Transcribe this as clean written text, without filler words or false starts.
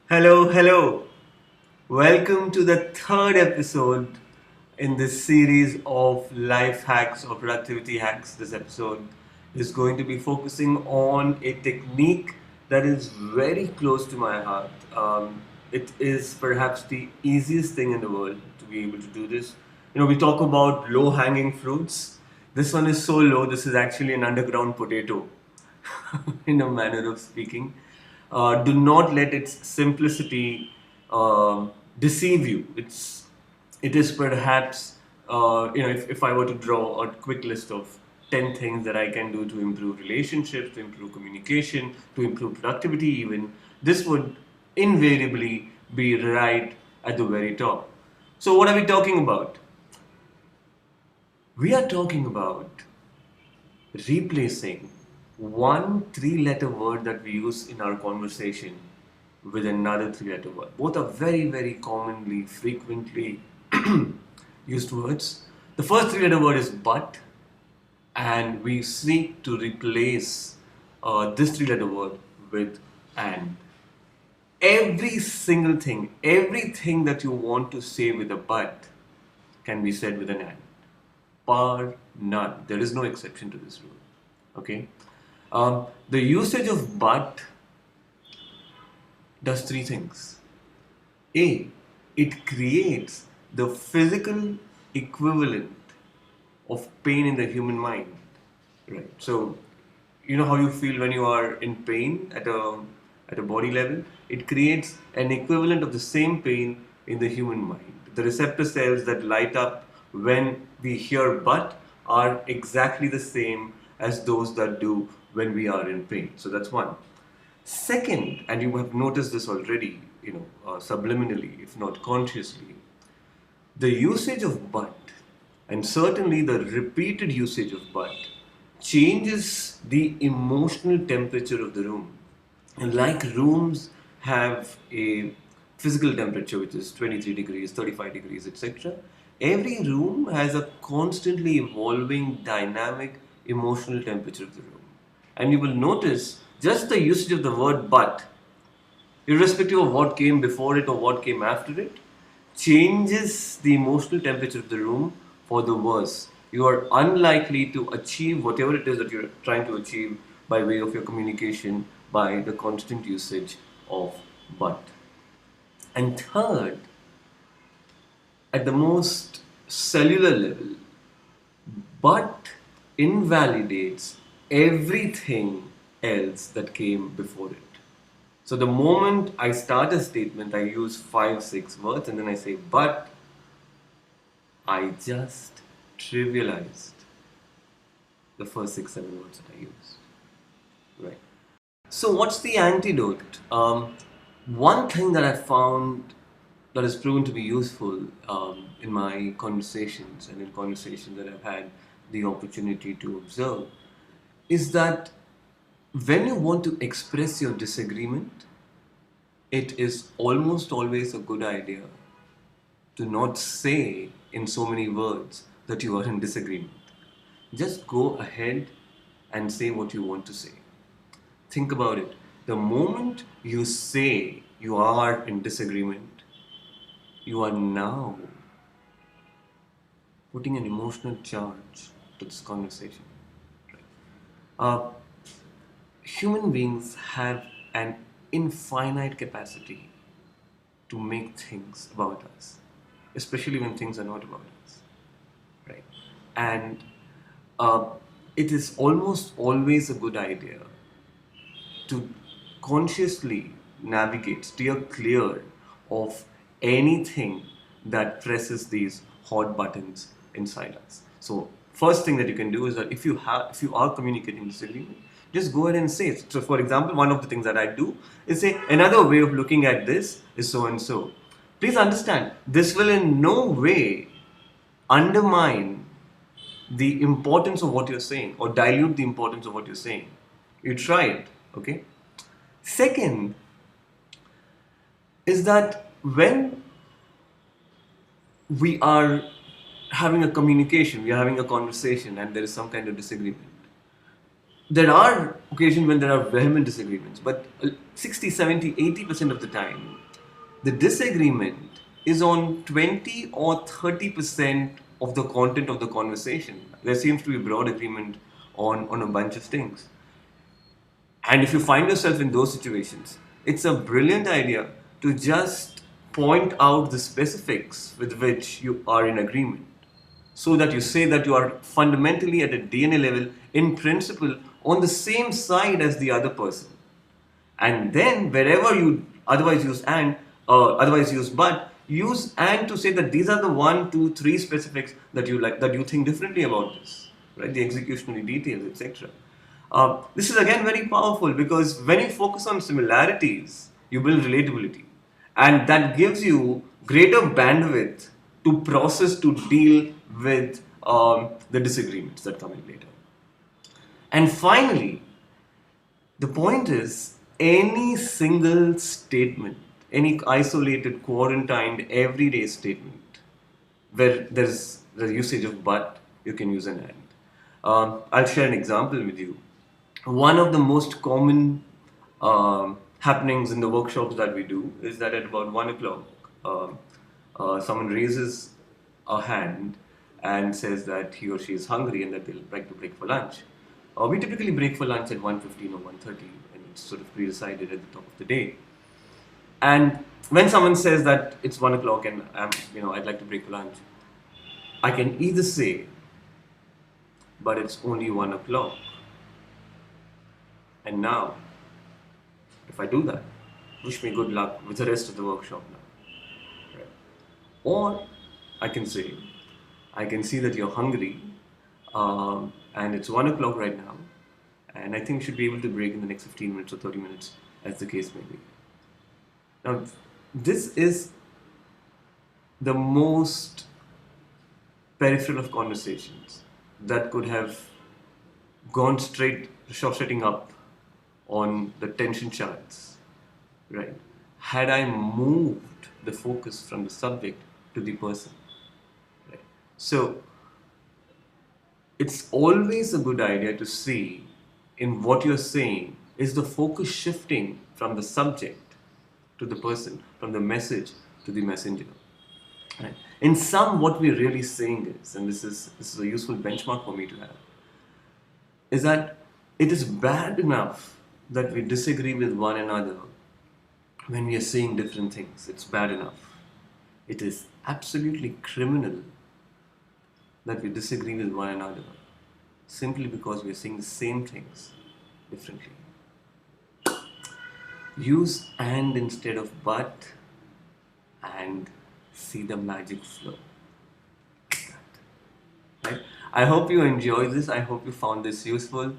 Hello, hello. Welcome to the third episode in this series of life hacks or productivity hacks. This episode is going to be focusing on a technique that is very close to my heart. It is perhaps the easiest thing in the world to be able to do this. We talk about low hanging fruits. This one is so low, this is actually an underground potato in a manner of speaking. Do not let its simplicity deceive you. It is perhaps if I were to draw a quick list of 10 things that I can do to improve relationships, to improve communication, to improve productivity, even this would invariably be right at the very top. So, what are we talking about? We are talking about replacing one three-letter word that we use in our conversation with another three-letter word. Both are very, very commonly, frequently used words. The first three-letter word is but, and we seek to replace this three-letter word with and. Every single thing, everything that you want to say with a but can be said with an and. Bar none. There is no exception to this rule. Okay. The usage of but does three things. A, it creates the physical equivalent of pain in the human mind. Right. So, you know how you feel when you are in pain at a body level? It creates an equivalent of the same pain in the human mind. The receptor cells that light up when we hear but are exactly the same as those that do when we are in pain. So that's one. Second, and you have noticed this already, subliminally, if not consciously, the usage of but, and certainly the repeated usage of but, changes the emotional temperature of the room. And like rooms have a physical temperature which is 23 degrees, 35 degrees, etc., every room has a constantly evolving dynamic emotional temperature of the room. And you will notice just the usage of the word but, irrespective of what came before it or what came after it, changes the emotional temperature of the room for the worse. You are unlikely to achieve whatever it is that you're trying to achieve by way of your communication by the constant usage of but. And third, at the most cellular level, but invalidates everything else that came before it. So the moment I start a statement, I use five, six words, and then I say, but I just trivialized the first six, seven words that I used. Right. So what's the antidote? One thing that I found that has proven to be useful in my conversations and in conversations that I've had the opportunity to observe is that when you want to express your disagreement, it is almost always a good idea to not say in so many words that you are in disagreement. Just go ahead and say what you want to say. Think about it. The moment you say you are in disagreement, you are now putting an emotional charge to this conversation. Uh, Human beings have an infinite capacity to make things about us, especially when things are not about us, right? And uh, it is almost always a good idea to consciously navigate, steer clear of anything that presses these hot buttons inside us. So first thing that you can do is that if you are communicating disagreement, just go ahead and say it. So for example, one of the things that I do is say another way of looking at this is so and so. Please understand, this will in no way undermine the importance of what you're saying or dilute the importance of what you're saying. You try it, okay? Second is that when we are having a communication, we are having a conversation, and there is some kind of disagreement, there are occasions when there are vehement disagreements, but 60, 70, 80% of the time, the disagreement is on 20 or 30% of the content of the conversation. There seems to be broad agreement on a bunch of things. And if you find yourself in those situations, it's a brilliant idea to just point out the specifics with which you are in agreement. So that you say that you are fundamentally at a DNA level, in principle, on the same side as the other person. And then wherever you otherwise use and, otherwise use but, use and to say that these are the one, two, three specifics that you like, that you think differently about this, right? The executionary details, etc. This is again very powerful because when you focus on similarities, you build relatability, and that gives you greater bandwidth to process, to deal with the disagreements that come in later. And finally, the point is, any single statement, any isolated, quarantined, everyday statement, where there's the usage of but, you can use an and. I'll share an example with you. One of the most common happenings in the workshops that we do is that at about 1 o'clock, someone raises a hand and says that he or she is hungry and that they'll like to break for lunch. We typically break for lunch at 1:15 or 1:30, and it's sort of pre-decided at the top of the day. And when someone says that it's 1 o'clock and I'd like to break for lunch, I can either say, but it's only 1 o'clock. And now, if I do that, wish me good luck with the rest of the workshop now. Right? Or I can say, I can see that you're hungry, and it's 1 o'clock right now, and I think you should be able to break in the next 15 minutes or 30 minutes, as the case may be. Now, this is the most peripheral of conversations that could have gone straight, setting up on the tension charts, right? Had I moved the focus from the subject to the person, right? So, it's always a good idea to see in what you're saying, is the focus shifting from the subject to the person, from the message to the messenger. Right? In sum, what we're really saying is, and this is a useful benchmark for me to have, is that it is bad enough that we disagree with one another when we are saying different things. It's bad enough. It is absolutely criminal that we disagree with one another simply because we are saying the same things differently. Use and instead of but, and see the magic flow. Right? I hope you enjoyed this. I hope you found this useful.